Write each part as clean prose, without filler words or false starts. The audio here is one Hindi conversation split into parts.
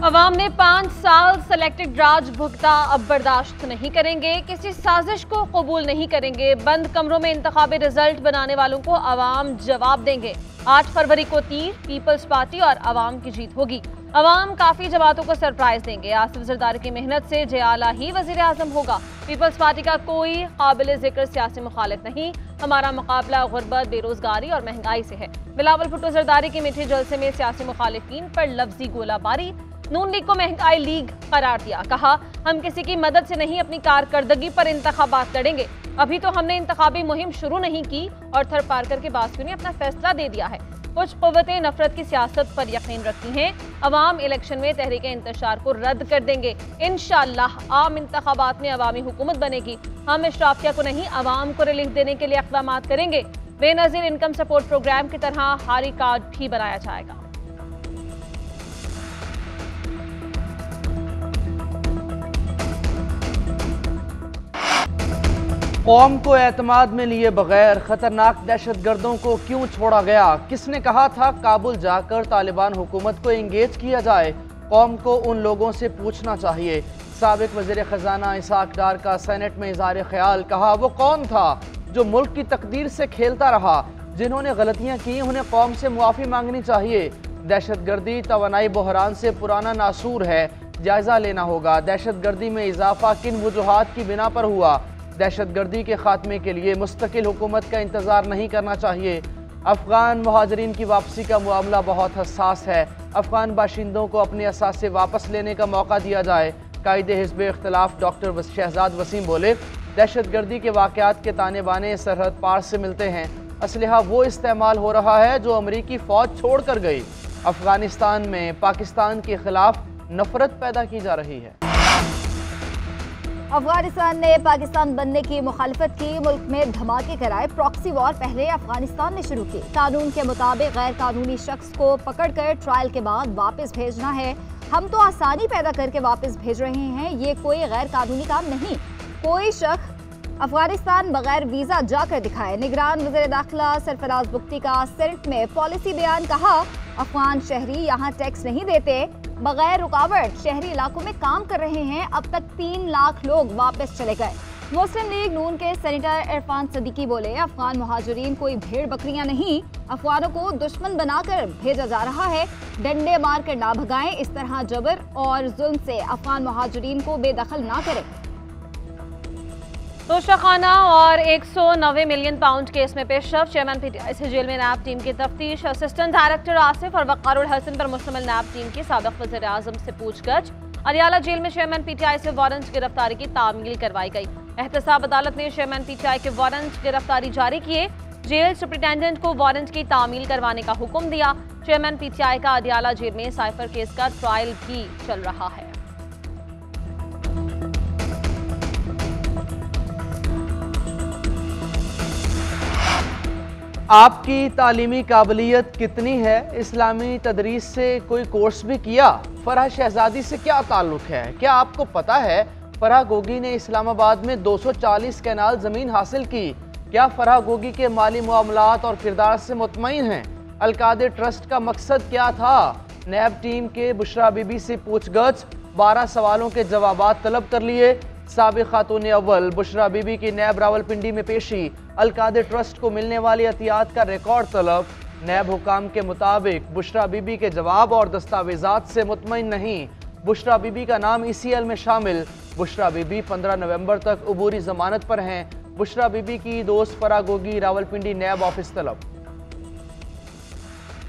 अवाम ने 5 साल सेलेक्टेड राज भुगता, अब बर्दाश्त नहीं करेंगे, किसी साजिश को कबूल नहीं करेंगे। बंद कमरों में इंतखाबी रिजल्ट बनाने वालों को अवाम जवाब देंगे। 8 फरवरी को तीर, पीपल्स पार्टी और अवाम की जीत होगी। अवाम काफी जमातों को सरप्राइज देंगे। आसिफ जरदारी की मेहनत से जयाला ही वजीर आजम होगा। पीपल्स पार्टी का कोई काबिल जिक्र सियासी मुखालिफ नहीं। हमारा मुकाबला गुर्बत, बेरोजगारी और महंगाई से है। बिलावल भुट्टो जरदारी के मीठे जलसे में सियासी मुखालिफिन पर लफ्जी गोलाबारी। नून लीग को महंगाई लीग करार दिया, कहा हम किसी की मदद से नहीं अपनी कारकर्दगी पर इंतखाबात लड़ेंगे। अभी तो हमने इंतखाबी मुहिम शुरू नहीं की और थर पारकर के बासियों ने अपना फैसला दे दिया है। कुछ क़ुव्वतें नफरत की सियासत पर यकीन रखती हैं। अवाम इलेक्शन में तहरीक इंतशार को रद्द कर देंगे। इंशाअल्लाह आम इंतखाबात में अवामी हुकूमत बनेगी। हम इशराफिया को नहीं, अवाम को रिलीफ देने के लिए इक़दामात करेंगे। बेनज़ीर इनकम सपोर्ट प्रोग्राम की तरह हारी कार्ड भी बनाया जाएगा। कौम को एतमाद में लिए बगैर खतरनाक दहशतगर्दों को क्यों छोड़ा गया? किसने कहा था काबुल जाकर तालिबान हुकूमत को इंगेज किया जाए? कौम को उन लोगों से पूछना चाहिए। साबिक वज़ीर ख़जाना इसाक डार का सेनेट में इज़हार ख्याल, कहा वो कौन था जो मुल्क की तकदीर से खेलता रहा? जिन्होंने गलतियाँ की उन्हें कौम से मुआफ़ी मांगनी चाहिए। दहशतगर्दी तवानाई बहरान से पुराना नासूर है, जायज़ा लेना होगा। दहशतगर्दी में इजाफा किन वजूहात की बिना पर हुआ? दहशतगर्दी के खात्मे के लिए मुस्तकिल हुकूमत का इंतज़ार नहीं करना चाहिए। अफ़गान मुहाजिरीन की वापसी का मामला बहुत हसास है। अफ़गान बाशिंदों को अपने असासे वापस लेने का मौका दिया जाए। कायदे हिज़्ब इख्तिलाफ डॉक्टर शहजाद वसीम बोले, दहशतगर्दी के वाक़यात के ताने बाने सरहद पार से मिलते हैं। असलहा वो इस्तेमाल हो रहा है जो अमरीकी फ़ौज छोड़ कर गई। अफ़गानिस्तान में पाकिस्तान के ख़िलाफ़ नफ़रत पैदा की जा रही है। अफगानिस्तान ने पाकिस्तान बनने की मुखालिफत की, मुल्क में धमाके कराए। प्रॉक्सी वॉर पहले अफगानिस्तान ने शुरू की। कानून के मुताबिक गैर कानूनी शख्स को पकड़कर ट्रायल के बाद वापस भेजना है। हम तो आसानी पैदा करके वापस भेज रहे हैं, ये कोई गैर कानूनी काम नहीं। कोई शख्स अफगानिस्तान बगैर वीजा जाकर दिखाए। निगरान वज़ीर दाखिला सरफराज बुख्ती का सेनेट में पॉलिसी बयान, कहा अफगान शहरी यहाँ टैक्स नहीं देते, बगैर रुकावट शहरी इलाकों में काम कर रहे हैं। अब तक 3 लाख लोग वापस चले गए। मुस्लिम लीग नून के सेनेटर इरफान सदीकी बोले, अफगान मुहाजिरीन कोई भेड़ बकरियां नहीं, अफगानों को दुश्मन बनाकर भेजा जा रहा है। डंडे मार कर ना भगाएं, इस तरह जबर और जुल्म से अफगान मुहाजिरीन को बेदखल ना करें। तोशाखाना और 190 मिलियन पाउंड केस में पेशरफ। चेयरमैन पीटीआई से जेल में नैब टीम की तफ्तीश। असिस्टेंट डायरेक्टर आसिफ और वक़ारुल हसन पर मुश्तमिल नैब टीम की साबिक़ वज़ीर आज़म से पूछगछ। अरियाला जेल में चेयरमैन पीटीआई से वारंट गिरफ्तारी की तामील करवाई गई। एहतसाब अदालत ने चेयरमैन पीटीआई के वारंट गिरफ्तारी जारी किए। जेल सुप्रिटेंडेंट को वारंट की तामील करवाने का हुक्म दिया। चेयरमैन पीटीआई का अरियाला जेल में साइफर केस का ट्रायल भी चल रहा है। आपकी तालीमी काबिलियत कितनी है? इस्लामी तदरीस से कोई कोर्स भी किया? फरह शहजादी से क्या ताल्लुक़ है? क्या आपको पता है फरह गोगी ने इस्लामाबाद में 240 कैनाल ज़मीन हासिल की? क्या फरह गोगी के माली मामलात और किरदार से मुतमईन हैं? अलकादे ट्रस्ट का मकसद क्या था? नैब टीम के बुशरा बीबी से पूछगछ, 12 सवालों के जवाबात तलब कर लिए। साबिक़ खातून अव्वल बुशरा बीबी की नैब रावलपिंडी में पेशी। अलकादे ट्रस्ट को मिलने वाली अतियात का रिकॉर्ड तलब। नैब हुकाम के मुताबिक बुशरा बीबी के जवाब और दस्तावेजात से मुतमईन नहीं। बुशरा बीबी का नाम ECL में शामिल। बुशरा बीबी 15 नवंबर तक अबूरी जमानत पर हैं। बुशरा बीबी की दोस्त फरह गोगी रावलपिंडी नैब ऑफिस तलब।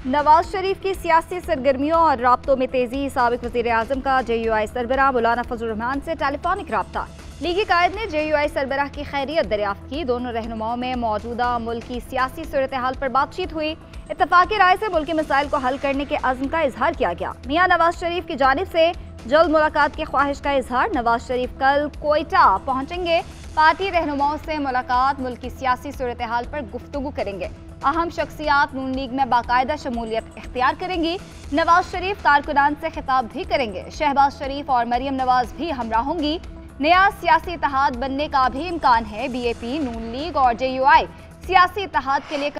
नवाज शरीफ की सियासी सरगर्मियों और राब्तों में तेजी। साबिक़ वज़ीर आज़म का JUI सरबराह मौलाना फजल रहमान से टेलीफोनिक राब्ता। लीगी कायद ने JUI सरबराह की खैरियत दरियाफ्त की। दोनों रहनुमाओं में मौजूदा मुल्क की सियासी सूरत हाल पर बातचीत हुई। इत्तफाक़ी राय से मुल्की मसाइल को हल करने के अज़्म का इजहार किया गया। मियाँ नवाज शरीफ की जानिब से जल्द मुलाकात की ख्वाहिश का इजहार। नवाज शरीफ कल कोयटा पहुँचेंगे। पार्टी रहनुमाओं से मुलाकात, मुल्क की सियासी सूरत हाल पर गुफ्तगू करेंगे। अहम शख्सियात नून लीग में बाकायदा शमूलियत इख्तियार करेंगी। नवाज शरीफ कारकुनान से खिताब भी करेंगे। शहबाज शरीफ और मरियम नवाज भी हमरा होंगी। नया सियासी इत्तेहाद बनने का भी इम्कान है। BAP, नून लीग और JUI सियासी इत्तेहाद के लिए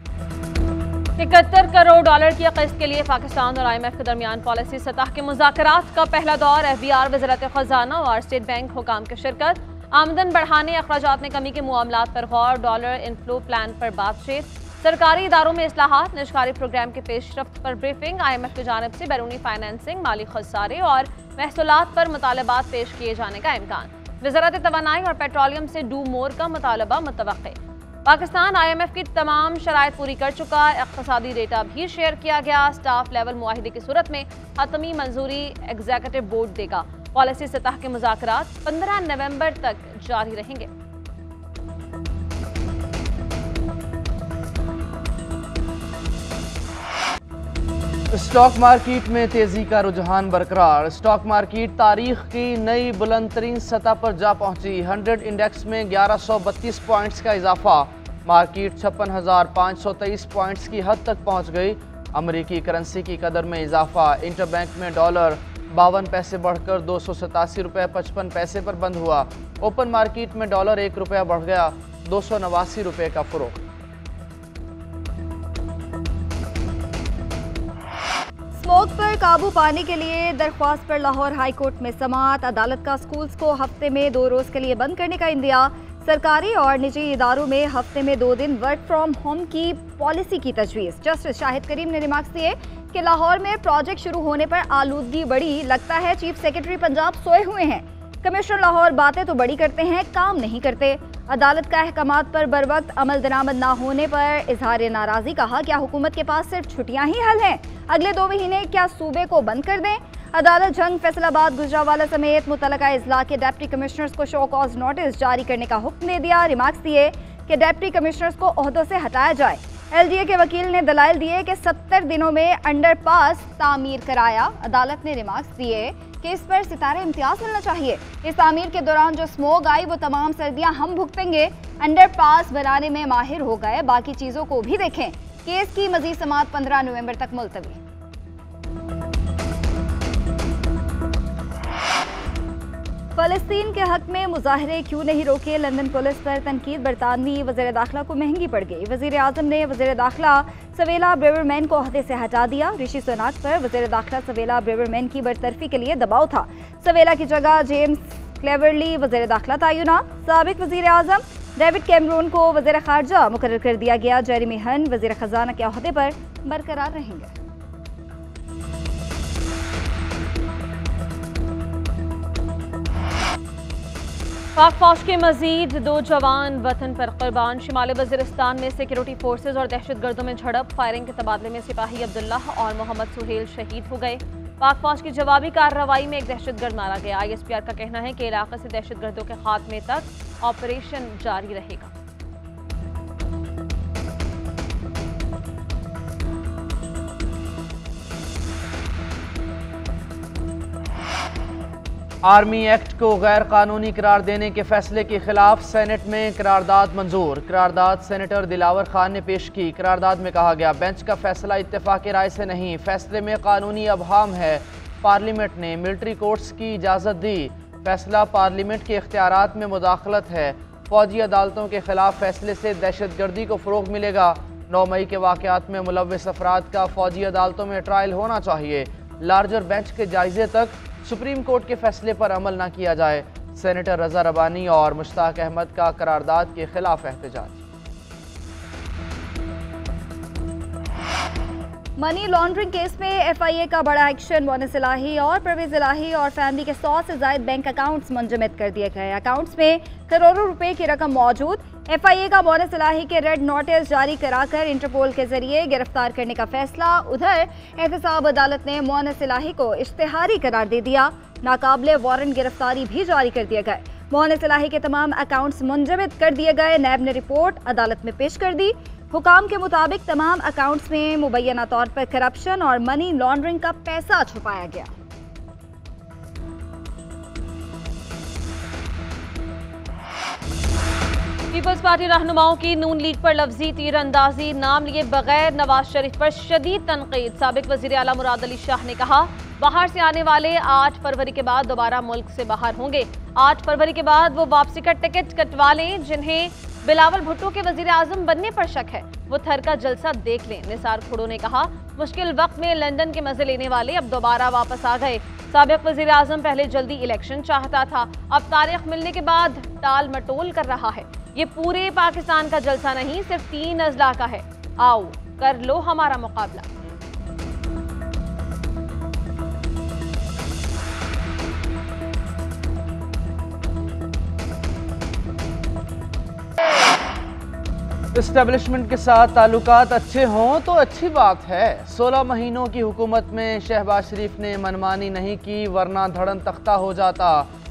$71 करोड़ की क़िस्त के लिए पाकिस्तान और IMF के दरमियान पॉलिसी सतह के मुज़ाकरात का पहला दौर। FBR, वज़ारत ख़ज़ाना और स्टेट बैंक हुकाम की शिरकत। आमदन बढ़ाने, अखराजात में कमी के मामलात पर गौर। डॉलर इनफ्लो प्लान पर बातचीत। सरकारी इदारों में इस्लाहात, निजकारी प्रोग्राम के पेशरफ्त पर ब्रीफिंग। IMF की जानिब से बैरूनी फाइनेंसिंग, माली खसारे और महसूलात पर मुतालबात पेश किए जाने का इम्कान। वज़ारत तवानाई और पेट्रोलियम से डू मोर का मुतालबा मुतवक्के। पाकिस्तान IMF की तमाम शराइत पूरी कर चुका। इक़्तिसादी डेटा भी शेयर किया गया। स्टाफ लेवल मुआहिदे की सूरत में हतमी मंजूरी एग्जीक्यूटिव बोर्ड देगा। पॉलिसी सतह के मुज़ाकरात 15 नवंबर तक जारी रहेंगे। स्टॉक मार्केट में तेजी का रुझान बरकरार। स्टॉक मार्केट तारीख की नई बुलंद तरीन सतह पर जा पहुंची। 100 इंडेक्स में 1132 पॉइंट्स का इजाफा। मार्केट 56,523 पॉइंट्स की हद तक पहुंच गई। अमरीकी करेंसी की कदर में इजाफा। इंटरबैंक में डॉलर 52 पैसे बढ़कर 287 रुपये 55 पैसे पर बंद हुआ। ओपन मार्केट में डॉलर 1 रुपया बढ़ गया 289 रुपये का फरोख्त। स्मोक पर काबू पाने के लिए दरख्वास्त पर लाहौर हाई कोर्ट में समाअत। अदालत का स्कूल्स को हफ्ते में 2 रोज के लिए बंद करने का इंदिया। सरकारी और निजी इदारों में हफ्ते में 2 दिन वर्क फ्रॉम होम की पॉलिसी की तजवीज़। जस्टिस शाहिद करीम ने रिमार्क्स दिए कि लाहौर में प्रोजेक्ट शुरू होने पर आलूदगी बढ़ी। लगता है चीफ सेक्रेटरी पंजाब सोए हुए हैं। कमिश्नर लाहौर बातें तो बड़ी करते हैं, काम नहीं करते। अदालत का अहकामात पर बर वक्त अमल दरामद ना होने पर इजहार नाराज़ी। कहा क्या हुकूमत के पास सिर्फ छुट्टियां ही हल हैं? अगले 2 महीने क्या सूबे को बंद कर दें? अदालत जंग, फैसलाबाद, गुजरावाला समेत मुतलका अजला के डिप्टी कमिश्नर्स को शो कॉज नोटिस जारी करने का हुक्म दे दिया। रिमार्क्स दिए कि डिप्टी कमिश्नर्स को ओहदों से हटाया जाए। LDA के वकील ने दलाइल दिए कि 70 दिनों में अंडरपास तामीर कराया। अदालत ने रिमार्क्स दिए कि इस पर सितारे इम्तियाज मिलना चाहिए। इस तामीर के दौरान जो स्मोक आई वो तमाम सर्दियां हम भुगतेंगे। अंडरपास बनाने में माहिर हो गए, बाकी चीज़ों को भी देखें। केस की मजीद समाअत 15 नवंबर तक मुलतवी। फ़लस्तीन के हक में मुजाहरे क्यों नहीं रोके? लंदन पुलिस पर तनकीद। बरतानवी वज़ीर दाखिला को महंगी पड़ गई। वज़ीर आज़म ने वज़ीर दाखिला सवेला ब्रेवरमैन को ओहदे से हटा दिया। ऋषि सुनाक पर वज़ीर दाखिला सवेला ब्रेवरमैन की बरतरफी के लिए दबाव था। सवेला की जगह जेम्स क्लेवरली वज़ीर दाखिला तयना। साबिक वज़ीर आज़म डेविड कैमरून को वज़ीर खारजा मुकर्रर कर दिया गया। जेरेमी हन वज़ीर खजाना के ओहदे पर बरकरार रहेंगे। पाक फौज के मजीद 2 जवान वतन पर कुर्बान। शिमाली वज़ीरिस्तान में सिक्योरिटी फोर्सेज और दहशतगर्दों में झड़प। फायरिंग के तबादले में सिपाही अब्दुल्ला और मोहम्मद सुहेल शहीद हो गए। पाक फौज की जवाबी कार्रवाई में एक दहशतगर्द मारा गया। ISPR का कहना है कि इलाके से दहशतगर्दों के खात्मे तक ऑपरेशन जारी रहेगा। आर्मी एक्ट को गैर कानूनी करार देने के फैसले के खिलाफ सेनेट में करारदाद मंजूर। करारदाद सेनेटर दिलावर खान ने पेश की। करारदाद में कहा गया बेंच का फैसला इत्तेफाक राय से नहीं, फैसले में कानूनी अबहाम है। पार्लियामेंट ने मिलिट्री कोर्ट्स की इजाज़त दी। फैसला पार्लियामेंट के इख्तियारात में मुदाखलत है। फौजी अदालतों के खिलाफ फैसले से दहशतगर्दी को फ़रोग़ मिलेगा। 9 मई के वाक़यात में मुलव्वस अफराद का फौजी अदालतों में ट्रायल होना चाहिए। लार्जर बेंच के जायजे तक सुप्रीम कोर्ट के फैसले पर अमल न किया जाए। सेनेटर रजा रबानी और मुश्ताक अहमद का करारदाद के खिलाफ एहतजाज। मनी लॉन्ड्रिंग केस में FIA का बड़ा एक्शन। मोनिस इलाही और परवेज इलाही और फैमिली के 100 से ज्यादा बैंक अकाउंट्स मुंजमद कर दिए गए। अकाउंट्स में करोड़ों रुपए की रकम मौजूद। FIA का मोनिस इलाही के रेड नोटिस जारी कराकर इंटरपोल के जरिए गिरफ्तार करने का फैसला। उधर एहतसाब अदालत ने मोनिस इलाही को इश्तिहारी करार दे दिया। नाकाबिले वारंट गिरफ्तारी भी जारी कर दिए गए। मोनिस इलाही के तमाम अकाउंट्स मुंजमद कर दिए गए। नैब ने रिपोर्ट अदालत में पेश कर दी। हुकाम के मुताबिक तमाम अकाउंट्स में मुबैना तौर पर करप्शन और मनी लॉन्ड्रिंग का पैसा छुपाया गया। पीपल्स पार्टी रहनुमाओं की नून लीग पर लफ्जी तीरंदाजी। नाम लिए बगैर नवाज शरीफ पर शदीद तनकीद। साबिक वजीर आला मुराद अली शाह ने कहा बाहर से आने वाले 8 फरवरी के बाद दोबारा मुल्क से बाहर होंगे। 8 फरवरी के बाद वो वापसी का टिकट कटवा लें जिन्हें बिलावल भुट्टो के वजीर आजम बनने पर शक है। वो थर का जलसा देख लें। निसार खुड़ो ने कहा, मुश्किल वक्त में लंदन के मजे लेने वाले अब दोबारा वापस आ गए। साबिक वजीर आजम पहले जल्दी इलेक्शन चाहता था, अब तारीख मिलने के बाद टाल मटोल कर रहा है। ये पूरे पाकिस्तान का जलसा नहीं, सिर्फ 3 अजला का है। आओ कर लो हमारा मुकाबला। इस्टेब्लिशमेंट के साथ ताल्लुकात अच्छे हों तो अच्छी बात है। 16 महीनों की हुकूमत में शहबाज शरीफ ने मनमानी नहीं की, वरना धड़न तख्ता हो जाता।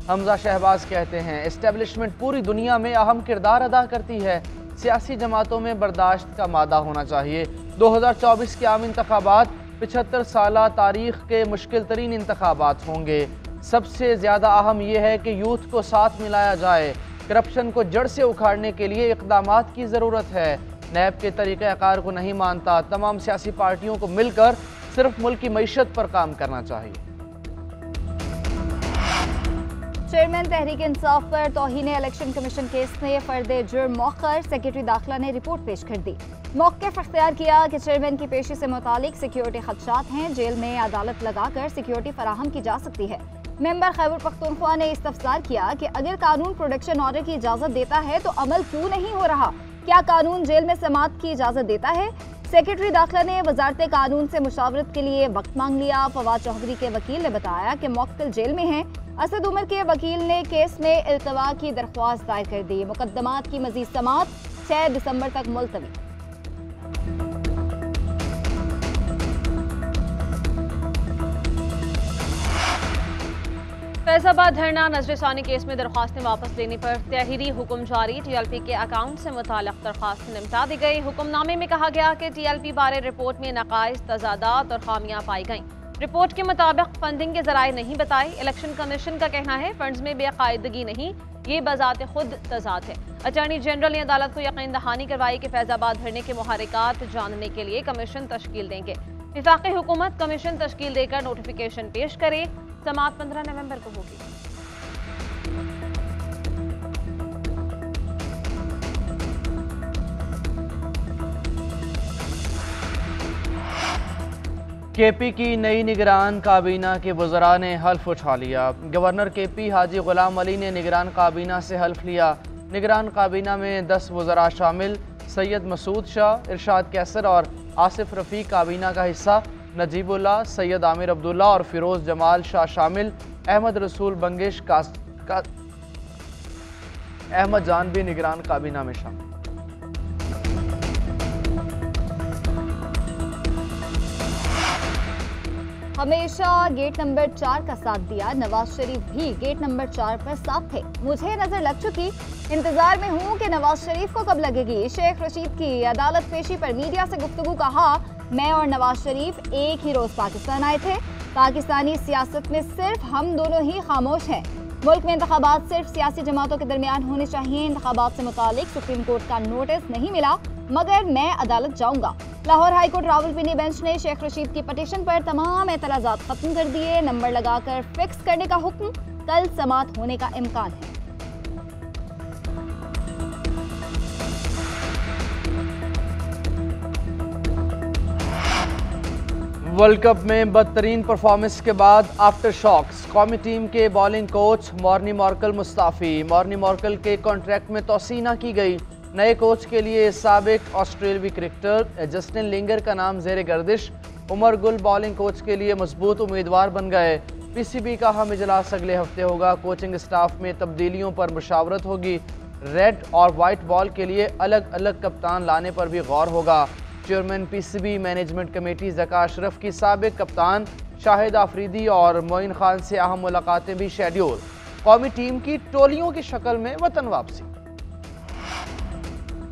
हमजा शहबाज कहते हैं, इस्टेब्लिशमेंट पूरी दुनिया में अहम किरदार अदा करती है। सियासी जमातों में बर्दाश्त का मादा होना चाहिए। 2024 के आम इंतखाबात 75 साला तारीख के मुश्किल तरीन इंतखाबात होंगे। सबसे ज़्यादा अहम यह है कि यूथ को साथ मिलाया जाए। करप्शन को जड़ से उखाड़ने के लिए इक़दामात की ज़रूरत है। नैब के तरीक़ाकार को नहीं मानता। तमाम सियासी पार्टियों को मिलकर सिर्फ मुल्क की मईशत पर काम करना चाहिए। चेयरमैन तहरीक इंसाफ पर तौहीन इलेक्शन कमीशन केस में फर्द जुर्म मौखर सेक्रेटरी दाखिला ने रिपोर्ट पेश कर दी। मौक़िफ़ इख्तियार किया कि चेयरमैन की पेशी से मुतालिक सिक्योरिटी खदशात हैं, जेल में अदालत लगाकर सिक्योरिटी फराहम की जा सकती है। मेंबर खैबर पख्तूनख्वा ने इस्तफसार किया कि अगर कानून प्रोडक्शन ऑर्डर की इजाज़त देता है तो अमल क्यों नहीं हो रहा? क्या कानून जेल में समाअत की इजाज़त देता है? सेक्रेटरी दाखिला ने वजारत कानून से मुशावरत के लिए वक्त मांग लिया। फवाद चौधरी के वकील ने बताया कि मुअक्किल जेल में हैं। असद उमर के वकील ने केस में इल्तवा की दरख्वास्त दायर कर दी। मुकदमात की मजीद समाअत 6 दिसंबर तक मुलतवी। फैजाबाद धरना नजरसानी केस में दरख्वास्तें वापस लेने पर तहरीरी हुक्म जारी। टीएलपी के अकाउंट से मुताल्लिक़ दरख्वास्त निपटा दी गई। हुक्मनामे में कहा गया कि टीएलपी बारे रिपोर्ट में नकाइस, तजादात और खामियां पाई गईं। रिपोर्ट के मुताबिक फंडिंग के जराए नहीं बताए। इलेक्शन कमीशन का कहना है फंड्स में बेकायदगी नहीं, ये बजाते खुद तजाद है। अटॉर्नी जनरल ने अदालत को यकीन दहानी करवाई कि फैजाबाद धरने के मुहर्रिकात जानने के लिए कमीशन तश्कील देंगे। विफाकी हुकूमत कमीशन तश्कील देकर नोटिफिकेशन पेश करे। समाअत 15 नवंबर को होगी। केपी की नई निगरान काबीना के वज़रा ने हल्फ उठा लिया। गवर्नर केपी हाजी गुलाम अली ने निगरान काबीना से हल्फ लिया। निगरान काबीना में 10 वज़रा शामिल। सैयद मसूद शाह, इरशाद कैसर और आसिफ रफ़ीक काबीना का हिस्सा। नजीबुल्लाह, सैयद आमिर अब्दुल्ला और फिरोज जमाल शाह शामिल। अहमद रसूल बंगिश अहमद जान भी निगरान काबीना में शामिल। हमेशा गेट नंबर 4 का साथ दिया। नवाज शरीफ भी गेट नंबर 4 पर साथ थे। मुझे नजर लग चुकी, इंतजार में हूँ कि नवाज शरीफ को कब लगेगी। शेख रशीद की अदालत पेशी पर मीडिया से गुफ्तगू। कहा, मैं और नवाज शरीफ एक ही रोज पाकिस्तान आए थे। पाकिस्तानी सियासत में सिर्फ हम दोनों ही खामोश हैं। मुल्क में इंतखाबात सिर्फ सियासी जमातों के दरमियान होने चाहिए। इंतखाबात से मुतालिक सुप्रीम कोर्ट का नोटिस नहीं मिला, मगर मैं अदालत जाऊंगा। लाहौर हाईकोर्ट रावलपिंडी बेंच ने शेख रशीद की पटिशन पर तमाम एतराज़ात खत्म कर दिए। नंबर लगाकर फिक्स करने का हुक्म। कल समाअत होने का इम्कान है। वर्ल्ड कप में बदतरीन परफॉर्मेंस के बाद आफ्टर शॉक्स। कौमी टीम के bowling coach Morne Morkel Mustafi. Morne Morkel के कॉन्ट्रैक्ट में तोसी न की गई। नए कोच के लिए साबिक ऑस्ट्रेलवी क्रिकेटर जस्टिन लिंगर का नाम जेर गर्दिश। उमर गुल बॉलिंग कोच के लिए मजबूत उम्मीदवार बन गए। पीसीबी का हम इजलास अगले हफ्ते होगा। कोचिंग स्टाफ में तब्दीलियों पर मुशावरत होगी। रेड और वाइट बॉल के लिए अलग अलग कप्तान लाने पर भी गौर होगा। Chairman PCB management committee Zaka Ashraf की साबिक कप्तान शाहिद आफरीदी और मोइन खान से अहम मुलाकातें भी शेड्यूल। कौमी टीम की टोलियों की शक्ल में वतन वापसी।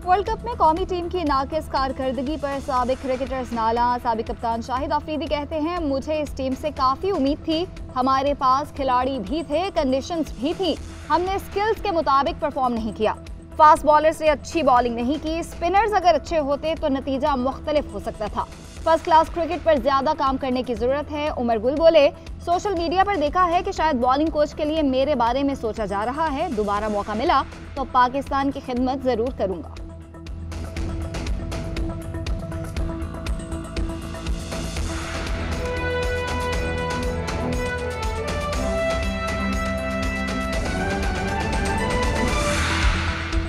वर्ल्ड कप में कौमी टीम की नाकिस कारकर्दगी पर साबिक क्रिकेटर्स नाला। साबिक कप्तान शाहिद आफरीदी कहते हैं, मुझे इस टीम से काफ़ी उम्मीद थी। हमारे पास खिलाड़ी भी थे, कंडीशंस भी थी। हमने स्किल्स के मुताबिक परफॉर्म नहीं किया। फास्ट बॉलर से अच्छी बॉलिंग नहीं की। स्पिनर्स अगर अच्छे होते तो नतीजा मुख्तलिफ हो सकता था। फर्स्ट क्लास क्रिकेट पर ज्यादा काम करने की जरूरत है। उमर गुल बोले, सोशल मीडिया पर देखा है कि शायद बॉलिंग कोच के लिए मेरे बारे में सोचा जा रहा है। दोबारा मौका मिला तो पाकिस्तान की खिदमत जरूर करूंगा।